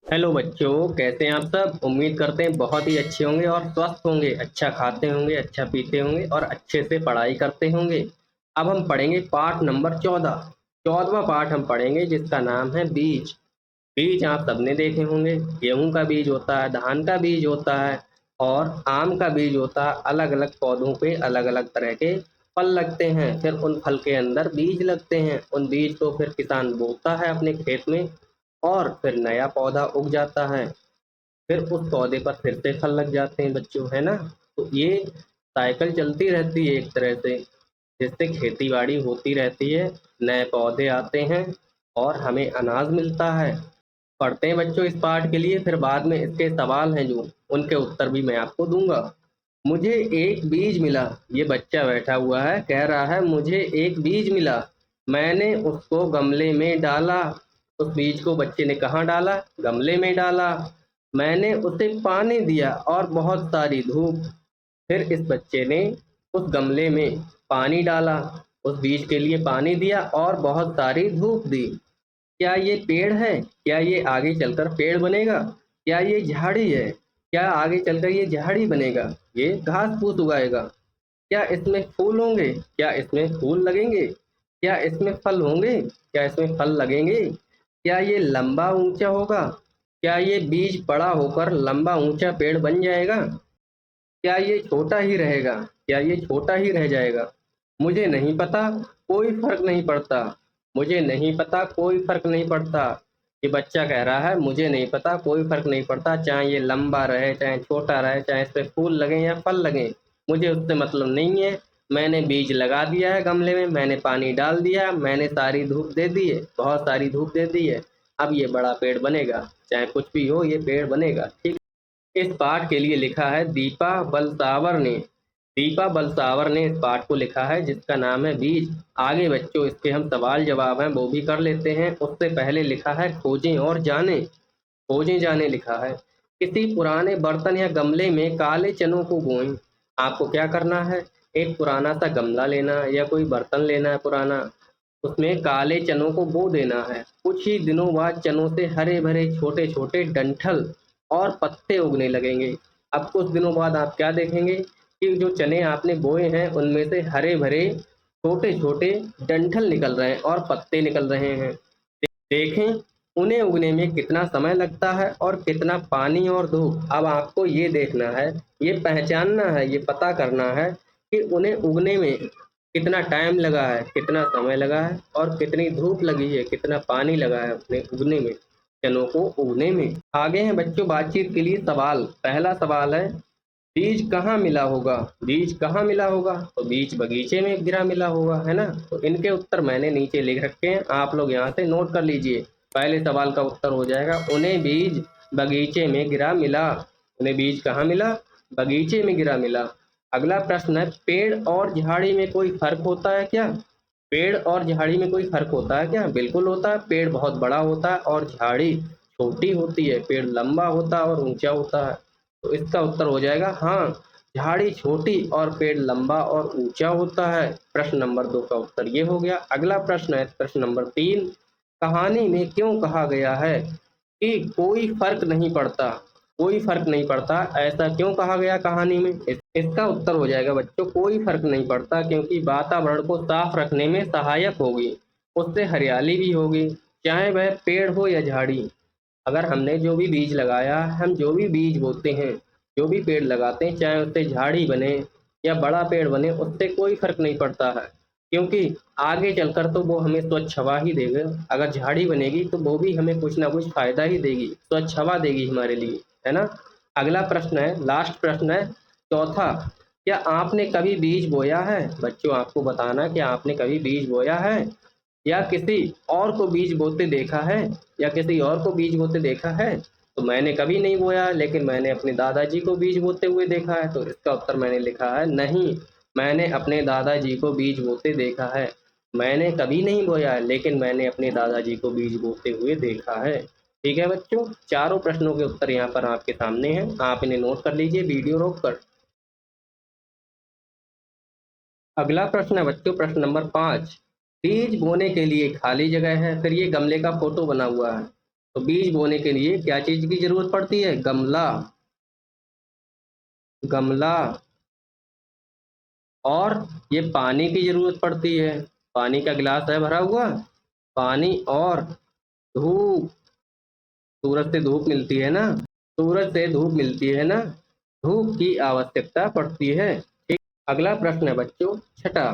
Hello बच्चों, कैसे हैं आप सब। उम्मीद करते हैं बहुत ही अच्छे होंगे और स्वस्थ होंगे, अच्छा खाते होंगे, अच्छा पीते होंगे और अच्छे से पढ़ाई करते होंगे। अब हम पढ़ेंगे पाठ नंबर 14। 14वां पाठ हम पढ़ेंगे जिसका नाम है बीज। बीज आप सबने देखे होंगे। गेहूं का बीज होता है, धान का बीज होता है और आम का बीज होता है। अलग अलग पौधों पे अलग अलग तरह के फल लगते हैं, फिर उन फल के अंदर बीज लगते हैं। उन बीज को फिर किसान बोता है अपने खेत में और फिर नया पौधा उग जाता है। फिर उस पौधे पर फिर से फल लग जाते हैं बच्चों, है ना। तो ये साइकिल चलती रहती है एक तरह से, जिससे खेती बाड़ी होती रहती है, नए पौधे आते हैं और हमें अनाज मिलता है। पढ़ते हैं बच्चों इस पाठ के लिए, फिर बाद में इसके सवाल हैं जो उनके उत्तर भी मैं आपको दूंगा। मुझे एक बीज मिला। ये बच्चा बैठा हुआ है, कह रहा है मुझे एक बीज मिला, मैंने उसको गमले में डाला। उस बीज को बच्चे ने कहाँ डाला? गमले में डाला। मैंने उसे पानी दिया और बहुत सारी धूप। फिर इस बच्चे ने उस गमले में पानी डाला, उस बीज के लिए पानी दिया और बहुत सारी धूप दी। क्या ये पेड़ है? क्या ये आगे चलकर पेड़ बनेगा? क्या ये झाड़ी है? क्या आगे चलकर ये झाड़ी बनेगा? ये घास फूस उगाएगा। क्या इसमें फूल होंगे? क्या इसमें फूल लगेंगे? क्या इसमें फल होंगे? क्या इसमें फल लगेंगे? क्या ये लंबा ऊंचा होगा? क्या ये बीज बड़ा होकर लंबा ऊंचा पेड़ बन जाएगा? क्या ये छोटा ही रहेगा? क्या ये छोटा ही रह जाएगा? मुझे नहीं पता, कोई फर्क नहीं पड़ता। मुझे नहीं पता, कोई फर्क नहीं पड़ता। ये बच्चा कह रहा है मुझे नहीं पता, कोई फर्क नहीं पड़ता, चाहे ये लंबा रहे, चाहे छोटा रहे, चाहे इस पे फूल लगे या फल लगे, मुझे उससे मतलब नहीं है। मैंने बीज लगा दिया है गमले में, मैंने पानी डाल दिया, मैंने सारी धूप दे दी है, बहुत सारी धूप दे दी है। अब ये बड़ा पेड़ बनेगा, चाहे कुछ भी हो, ये पेड़ बनेगा, ठीक। इस पाठ के लिए लिखा है दीपा बलसावर ने। दीपा बलसावर ने इस पाठ को लिखा है जिसका नाम है बीज। आगे बच्चों इसके हम सवाल जवाब हैं वो भी कर लेते हैं। उससे पहले लिखा है खोजें और जाने। खोजें जाने लिखा है। किसी पुराने बर्तन या गमले में काले चनों को बोएं। आपको क्या करना है? एक पुराना सा गमला लेना है या कोई बर्तन लेना है पुराना, उसमें काले चनों को बो देना है। कुछ ही दिनों बाद चनों से हरे भरे छोटे छोटे डंठल और पत्ते उगने लगेंगे। अब कुछ दिनों बाद आप क्या देखेंगे कि जो चने आपने बोए हैं उनमें से हरे भरे छोटे छोटे डंठल निकल रहे हैं और पत्ते निकल रहे हैं। देखें उन्हें उगने में कितना समय लगता है और कितना पानी और धूप। अब आपको ये देखना है, ये पहचानना है, ये पता करना है कि उन्हें उगने में कितना टाइम लगा है, कितना समय लगा है और कितनी धूप लगी है, कितना पानी लगा है उन्हें उगने में, चनों को उगने में। आगे हैं बच्चों बातचीत के लिए सवाल। पहला सवाल है बीज कहाँ मिला होगा? बीज कहाँ मिला होगा? तो बीज बगीचे में गिरा मिला होगा, है ना। तो इनके उत्तर मैंने नीचे लिख रखे हैं, आप लोग यहाँ से नोट कर लीजिए। पहले सवाल का उत्तर हो जाएगा उन्हें बीज बगीचे में गिरा मिला। उन्हें बीज कहाँ मिला? बगीचे में गिरा मिला। अगला प्रश्न है पेड़ और झाड़ी में कोई फर्क होता है क्या? पेड़ और झाड़ी में कोई फर्क होता है क्या? बिल्कुल होता है। पेड़ बहुत बड़ा होता है और झाड़ी छोटी होती है। पेड़ लंबा होता है और ऊंचा होता है। तो इसका उत्तर हो जाएगा हाँ, झाड़ी छोटी और पेड़ लंबा और ऊंचा होता है। प्रश्न नंबर 2 का उत्तर ये हो गया। अगला प्रश्न है प्रश्न नंबर 3। कहानी में क्यों कहा गया है कि कोई फर्क नहीं पड़ता? कोई फर्क नहीं पड़ता, ऐसा क्यों कहा गया कहानी में? इसका उत्तर हो जाएगा बच्चों कोई फर्क नहीं पड़ता क्योंकि वातावरण को साफ रखने में सहायक होगी, उससे हरियाली भी होगी, चाहे वह पेड़ हो या झाड़ी। अगर हमने जो भी बीज लगाया, हम जो भी बीज बोते हैं, जो भी पेड़ लगाते हैं, चाहे उससे झाड़ी बने या बड़ा पेड़ बने, उससे कोई फर्क नहीं पड़ता है। क्योंकि आगे चलकर तो वो हमें स्वच्छ हवा ही देगा। अगर झाड़ी बनेगी तो वो भी हमें कुछ ना कुछ फायदा ही देगी, स्वच्छ हवा देगी हमारे लिए, है ना। अगला प्रश्न है, लास्ट प्रश्न है चौथा। क्या आपने कभी बीज बोया है? बच्चों आपको बताना कि आपने कभी बीज बोया है या किसी और को बीज बोते देखा है, या किसी और को बीज बोते देखा है। तो मैंने कभी नहीं बोया, लेकिन मैंने अपने दादाजी को बीज बोते हुए देखा है। तो इसका उत्तर मैंने लिखा है नहीं, मैंने अपने दादाजी को बीज बोते देखा है। मैंने कभी नहीं बोया है, लेकिन मैंने अपने दादाजी को बीज बोते हुए देखा है। ठीक है बच्चों, चारों प्रश्नों के उत्तर यहाँ पर आपके सामने हैं, आप इन्हें नोट कर लीजिए वीडियो रोक कर। अगला प्रश्न है बच्चों प्रश्न नंबर 5। बीज बोने के लिए खाली जगह है, फिर ये गमले का फोटो बना हुआ है। तो बीज बोने के लिए क्या चीज की जरूरत पड़ती है? गमला, गमला। और ये पानी की जरूरत पड़ती है, पानी का गिलास है भरा हुआ, पानी। और धूप, सूरज से धूप मिलती है ना, सूरज से धूप मिलती है ना, धूप की आवश्यकता पड़ती है। ठीक। अगला प्रश्न है बच्चों छठा,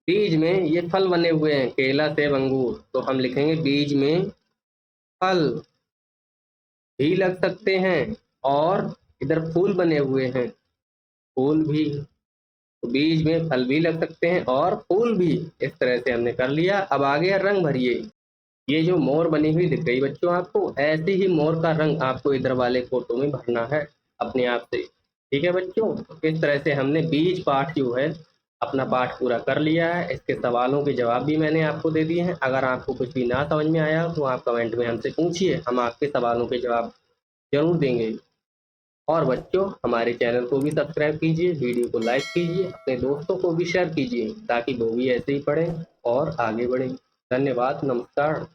बीज में ये फल बने हुए हैं, केला सेब अंगूर, तो हम लिखेंगे बीज में फल भी लग सकते हैं और इधर फूल बने हुए हैं, फूल भी। तो बीज में फल भी लग सकते हैं और फूल भी। इस तरह से हमने कर लिया। अब आगे रंग भरिए। ये जो मोर बनी हुई दिख रही बच्चों आपको, ऐसे ही मोर का रंग आपको इधर वाले फोटो में भरना है अपने आप से। ठीक है बच्चों, तो इस तरह से हमने बीज पाठ जो है अपना पाठ पूरा कर लिया है। इसके सवालों के जवाब भी मैंने आपको दे दिए हैं। अगर आपको कुछ भी ना समझ में आया तो आप कमेंट में हमसे पूछिए, हम आपके सवालों के जवाब जरूर देंगे। और बच्चों हमारे चैनल को भी सब्सक्राइब कीजिए, वीडियो को लाइक कीजिए, अपने दोस्तों को भी शेयर कीजिए ताकि वो भी ऐसे ही पढ़ें और आगे बढ़ें। धन्यवाद, नमस्कार।